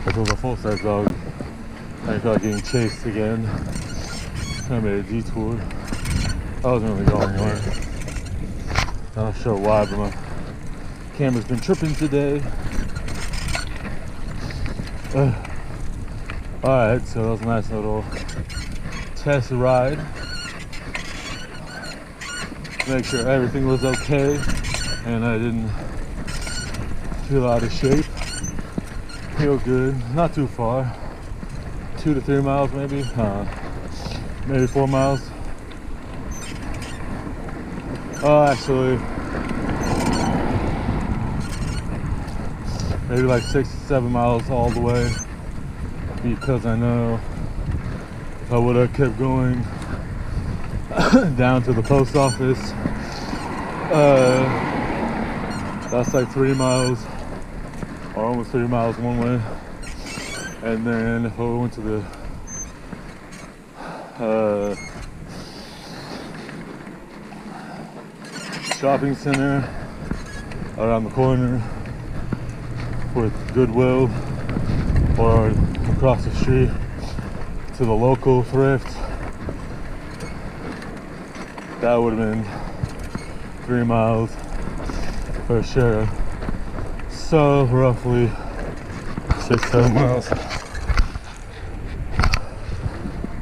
It was a full-size dog. I felt like getting chased again. I made a detour. I wasn't really going anywhere. Not sure why, but my camera's been tripping today. Alright, so that was a nice little test ride. Make sure everything was okay and I didn't feel out of shape. Feel good, not too far. 2 to 3 miles maybe, maybe 4 miles. Oh, actually, maybe like 6 to 7 miles all the way, because I know if I would have kept going down to the post office, that's like 3 miles, or almost 3 miles one way. And then if I went to the shopping center around the corner with Goodwill, or across the street to the local thrift, that would have been 3 miles for sure. So roughly 6-7 miles.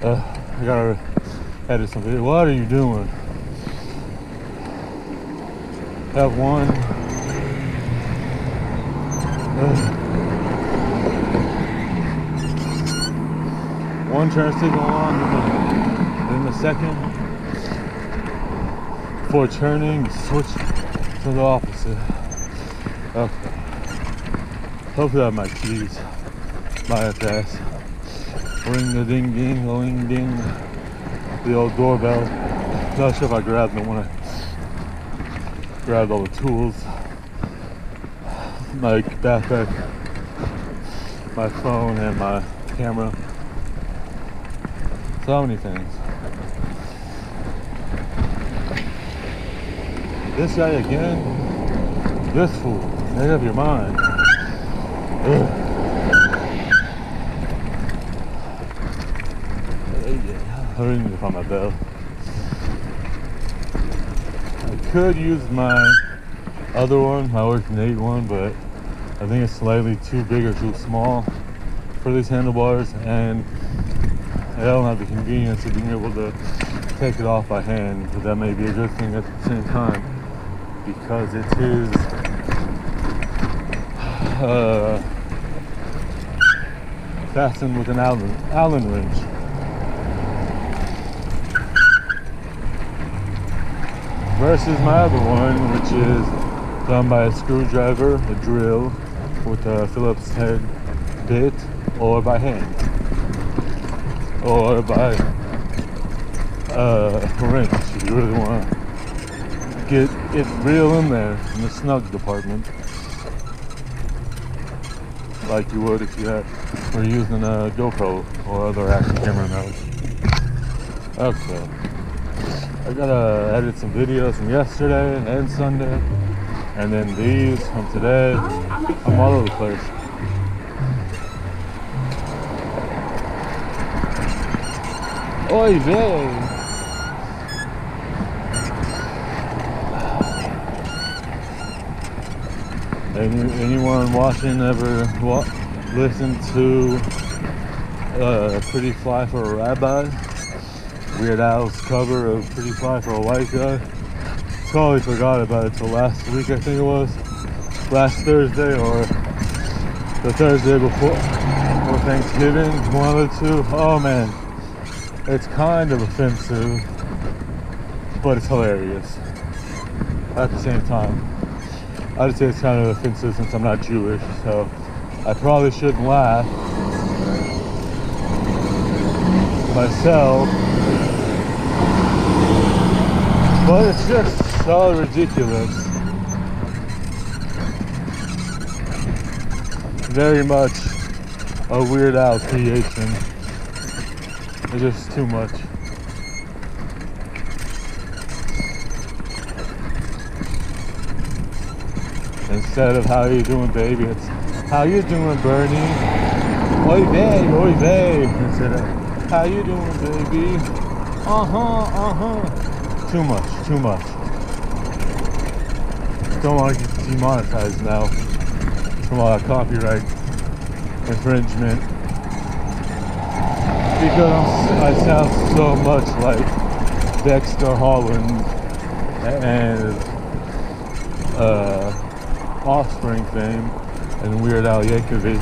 I gotta edit some video. What are you doing? Have one. One turn signal on, then the second. Before turning, switch to the opposite. Okay. Hopefully I have my keys. My FS. Ring the ding ding, ling ding. The old doorbell. Not sure if I grabbed them when I grabbed all the tools. My backpack, my phone, and my camera. So many things. This guy again. This fool. Make up your mind. Ugh. I really need to find my bell. I could use my other one, my Working 8 one, but I think it's slightly too big or too small for these handlebars, and I don't have the convenience of being able to take it off by hand, but that may be a good thing at the same time, because it is fastened with an Allen wrench. Versus my other one, which is done by a screwdriver, a drill, with a Phillips head bit, or by hand, or by a wrench if you really want to get it real in there in the snug department, like you would if you were using a GoPro or other action camera mounts. Okay. I gotta edit some videos from yesterday and Sunday, and then these from today. I'm all over the place. Oy vey! Anyone watching ever listen to Pretty Fly for a Rabbi? Weird Al's cover of Pretty Fly for a White Guy. Totally forgot about it till last week, I think it was. Last Thursday, or the Thursday before Thanksgiving, one of the two. Oh man, it's kind of offensive, but it's hilarious at the same time. I'd say it's kind of offensive since I'm not Jewish, so I probably shouldn't laugh myself. But it's just so ridiculous. Very much a Weird Al creation. It's just too much. And instead of how you doing, baby, it's how you doing, Bernie. Oy vey, instead of how you doing, baby. Too much. Don't want to get demonetized now from all that copyright infringement, because I sound so much like Dexter Holland and Offspring fame and Weird Al Yankovic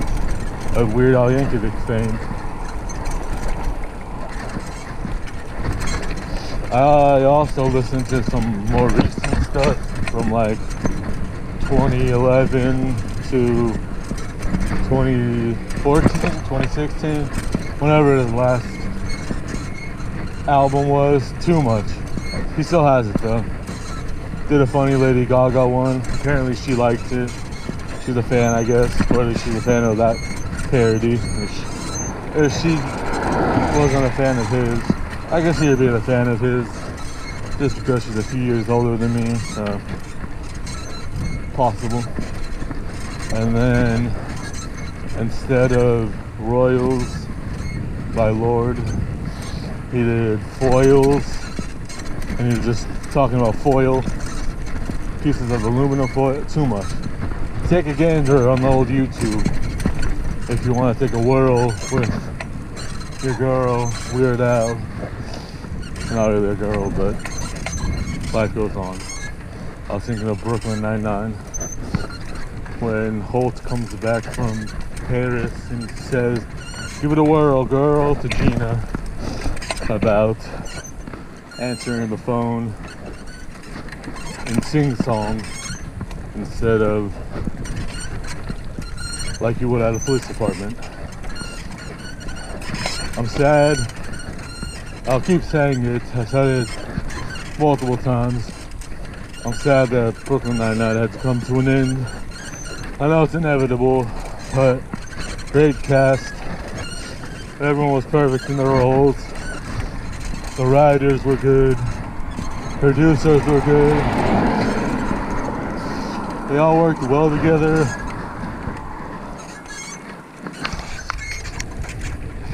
fame. I also listened to some more recent stuff from like 2011 to 2014, 2016, whenever his last album was. Too much. He still has it though. Did a funny Lady Gaga one. Apparently she liked it. She's a fan, I guess. Whether she's a fan of that parody. If she wasn't a fan of his, I guess he'd be a fan of his. Just because she's a few years older than me. So possible. And then instead of Royals by Lord, he did Foils, and he was just talking about foil, pieces of aluminum foil. Too much. Take a gander on the old YouTube if you want to take a whirl with your girl, Weird Al. Not really a girl, but life goes on. I was thinking of Brooklyn Nine-Nine when Holt comes back from Paris and he says, "Give it a whirl, girl," to Gina about answering the phone in sing-song instead of like you would at a police department. I'm sad. I'll keep saying it. I said it multiple times. I'm sad that Brooklyn Nine-Nine had to come to an end. I know it's inevitable, but great cast. Everyone was perfect in their roles. The writers were good. Producers were good. They all worked well together.